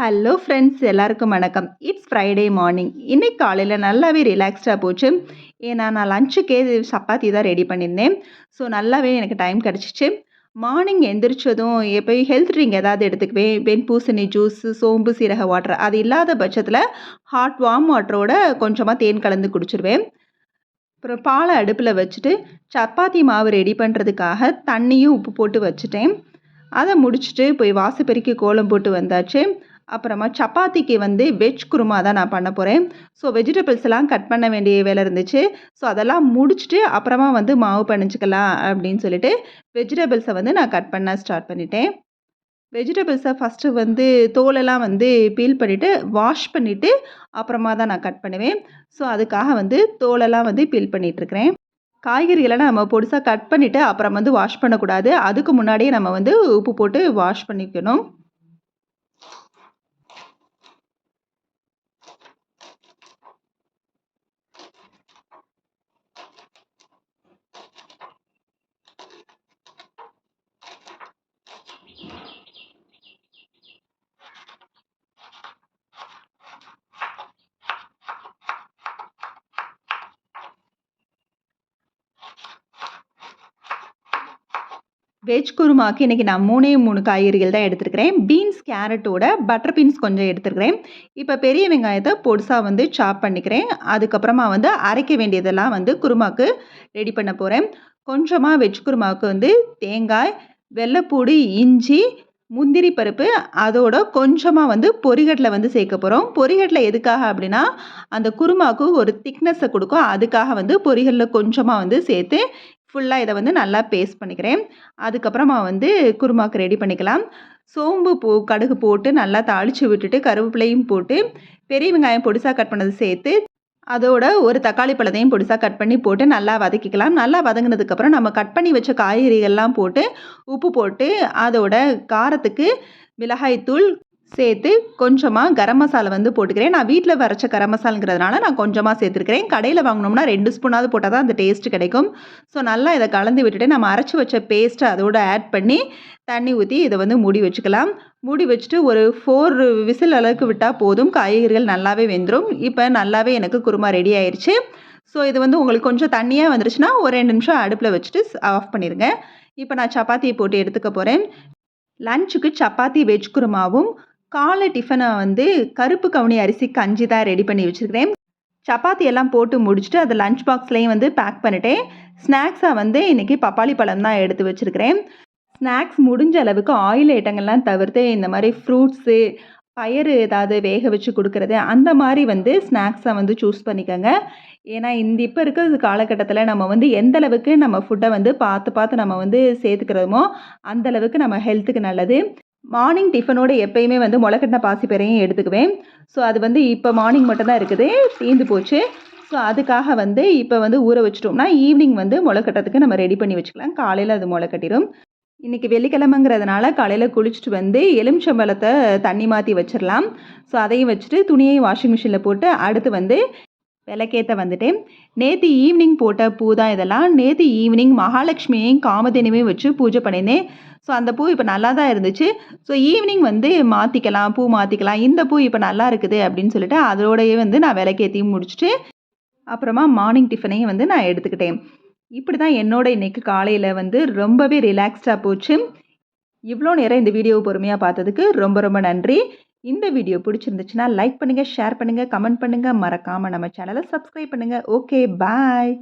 Hello friends, எல்லாருக்கும் வணக்கம். It's Friday morning. இன்னைக்கு காலையில் நல்லாவே ரிலாக்ஸ்டாக போச்சு. ஏன்னா நான் லஞ்சுக்கே சப்பாத்தி தான் ரெடி பண்ணியிருந்தேன். ஸோ நல்லாவே எனக்கு டைம் கிடச்சிச்சு. மார்னிங் எந்திரிச்சதும் எப்போயும் ஹெல்த் ட்ரிங்க் ஏதாவது எடுத்துக்குவேன். வெண்பூசணி ஜூஸ், சோம்பு சீரக வாட்டர் அது இல்லாத பட்சத்தில் ஹாட் வார்ம் வாட்டரோட கொஞ்சமாக தேன் கலந்து குடிச்சிருவேன். அப்புறம் பாலை அடுப்பில் வச்சுட்டு சப்பாத்தி மாவு ரெடி பண்ணுறதுக்காக தண்ணியும் உப்பு போட்டு வச்சுட்டேன். அதை முடிச்சுட்டு போய் வாசப்பெருக்கி கோலம் போட்டு வந்தாச்சு. அப்புறமா சப்பாத்திக்கு வெஜ் குருமா தான் நான் பண்ண போகிறேன். ஸோ வெஜிடபிள்ஸ் எல்லாம் கட் பண்ண வேண்டிய வேலை இருந்துச்சு. ஸோ அதெல்லாம் முடிச்சுட்டு அப்புறமா மாவு பிணைஞ்சிக்கலாம் அப்படின்னு சொல்லிட்டு வெஜிடபிள்ஸை நான் கட் பண்ண ஸ்டார்ட் பண்ணிட்டேன். வெஜிடபிள்ஸை ஃபஸ்ட்டு தோலெல்லாம் பீல் பண்ணிவிட்டு வாஷ் பண்ணிவிட்டு அப்புறமா தான் நான் கட் பண்ணுவேன். ஸோ அதுக்காக தோலெல்லாம் பீல் பண்ணிகிட்ருக்கிறேன். காய்கறிகளை நம்ம பொடிசாக கட் பண்ணிவிட்டு அப்புறம் வாஷ் பண்ணக்கூடாது. அதுக்கு முன்னாடியே நம்ம உப்பு போட்டு வாஷ் பண்ணிக்கணும். வெஜ் குருமாவுக்கு இன்றைக்கி நான் 3 காய்கறிகள் தான் எடுத்துருக்கிறேன். பீன்ஸ், கேரட்டோட பட்டர் பீன்ஸ் கொஞ்சம் எடுத்துருக்கிறேன். இப்போ பெரிய வெங்காயத்தை பொடிசாக சாப் பண்ணிக்கிறேன். அதுக்கப்புறமா அரைக்க வேண்டியதெல்லாம் குருமாவுக்கு ரெடி பண்ண போகிறேன். கொஞ்சமாக வெஜ் குருமாவுக்கு தேங்காய், வெள்ளைப்பூடு, இஞ்சி, முந்திரி பருப்பு, அதோட கொஞ்சமாக பொரிகடலை சேர்க்க போகிறோம். பொரிகடலை எதுக்காக அப்படின்னா அந்த குருமாவுக்கு ஒரு திக்னஸை கொடுக்கும். அதுக்காக பொரிகடலை கொஞ்சமாக சேர்த்து ஃபுல்லாக இதை நல்லா பேஸ்ட் பண்ணிக்கிறேன். அதுக்கப்புறமா குருமாவுக்கு ரெடி பண்ணிக்கலாம். சோம்பு கடுகு போட்டு நல்லா தாளித்து விட்டுட்டு கருவேப்பிலையும் போட்டு பெரிய வெங்காயம் பொடிசாக கட் பண்ணது சேர்த்து அதோட ஒரு தக்காளி பழத்தையும் பொடிசாக கட் பண்ணி போட்டு நல்லா வதக்கிக்கலாம். நல்லா வதங்கினதுக்கப்புறம் நம்ம கட் பண்ணி வச்ச காய்கறிகள்லாம் போட்டு உப்பு போட்டு அதோட காரத்துக்கு மிளகாய்த்தூள் சேர்த்து கொஞ்சமாக கரம் மசாலா போட்டுக்கிறேன். நான் வீட்டில் வரைச்ச கரம் மசாலாங்கிறதுனால நான் கொஞ்சமாக சேர்த்துருக்கிறேன். கடையில் வாங்கினோம்னா 2 ஸ்பூனாவது போட்டால் தான் அந்த டேஸ்ட்டு கிடைக்கும். ஸோ நல்லா இதை கலந்து விட்டுட்டு நம்ம அரைச்சி வச்ச பேஸ்ட்டை அதோட ஆட் பண்ணி தண்ணி ஊற்றி இதை மூடி வச்சுக்கலாம். மூடி வச்சுட்டு ஒரு 4 விசில் அளவுக்கு விட்டால் போதும். காய்கறிகள் நல்லாவே வெந்துடும். இப்போ நல்லாவே எனக்கு குருமா ரெடி ஆயிடுச்சு. ஸோ இது உங்களுக்கு கொஞ்சம் தண்ணியாக வந்துருச்சுன்னா ஒரு 2 நிமிஷம் அடுப்பில் வச்சுட்டு ஆஃப் பண்ணிடுங்க. இப்போ நான் சப்பாத்தியை போட்டு எடுத்துக்க போகிறேன். லஞ்சுக்கு சப்பாத்தி வெஜ் குருமாவும் காலை டிஃபனை கருப்பு கவுனி அரிசி கஞ்சி தான் ரெடி பண்ணி வச்சுருக்கிறேன். சப்பாத்தி எல்லாம் போட்டு முடிச்சுட்டு அதை லஞ்ச் பாக்ஸ்லேயும் பேக் பண்ணிட்டேன். ஸ்நாக்ஸாக இன்றைக்கி பப்பாளி பழம் தான் எடுத்து வச்சுருக்கிறேன். ஸ்நாக்ஸ் முடிஞ்ச அளவுக்கு ஆயில் ஐட்டங்கள்லாம் தவிர்த்து இந்த மாதிரி ஃப்ரூட்ஸு, பயறு ஏதாவது வேக வச்சு கொடுக்குறது அந்த மாதிரி ஸ்நாக்ஸை சூஸ் பண்ணிக்கோங்க. ஏன்னா இப்போ இருக்கிற காலகட்டத்தில் நம்ம எந்த அளவுக்கு நம்ம ஃபுட்டை பார்த்து நம்ம சேர்த்துக்கிறோமோ அந்தளவுக்கு நம்ம ஹெல்த்துக்கு நல்லது. மார்னிங் டிஃபனோடு எப்பயுமே முளைக்கட்டின பாசிப்பயிரையும் எடுத்துக்குவேன். ஸோ அது இப்போ மார்னிங் மட்டும்தான் இருக்குது, தீர்ந்து போச்சு. ஸோ அதுக்காக இப்போ ஊற வச்சிட்டோம்னா ஈவினிங் முளைக்கட்டுறதுக்கு நம்ம ரெடி பண்ணி வச்சுக்கலாம். காலையில் அது முளைக்கட்டிடும். இன்றைக்கி வெள்ளிக்கிழமைங்கிறதுனால காலையில் குளிச்சுட்டு எலுமிச்சம்பழத்தை தண்ணி மாற்றி வச்சிடலாம். ஸோ அதையும் வச்சுட்டு துணியையும் வாஷிங் மிஷினில் போட்டு அடுத்து விளக்கேற்ற வந்துட்டேன். நேற்று ஈவினிங் போட்ட பூ தான் இதெல்லாம். நேற்று ஈவினிங் மகாலட்சுமியையும் காமதேனுவையும் வச்சு பூஜை பண்ணியிருந்தேன். ஸோ அந்த பூ இப்போ நல்லா தான் இருந்துச்சு. ஸோ ஈவினிங் மாற்றிக்கலாம், பூ மாற்றிக்கலாம், இந்த பூ இப்போ நல்லா இருக்குது அப்படின்னு சொல்லிட்டு அதோடையே நான் விளக்கேற்றியும் முடிச்சுட்டு அப்புறமா மார்னிங் டிஃபனையும் நான் எடுத்துக்கிட்டேன். இப்படி தான் என்னோட இன்றைக்கி காலையில் ரொம்பவே ரிலாக்ஸ்டாக போச்சு. இவ்வளோ நேரம் இந்த வீடியோவை பொறுமையாக பார்த்ததுக்கு ரொம்ப ரொம்ப நன்றி. இந்த வீடியோ பிடிச்சிருந்துச்சுன்னா லைக் பண்ணுங்கள், ஷேர் பண்ணுங்கள், கமெண்ட் பண்ணுங்கள். மறக்காமல் நம்ம சேனலை சப்ஸ்கிரைப் பண்ணுங்கள். ஓகே, பாய்.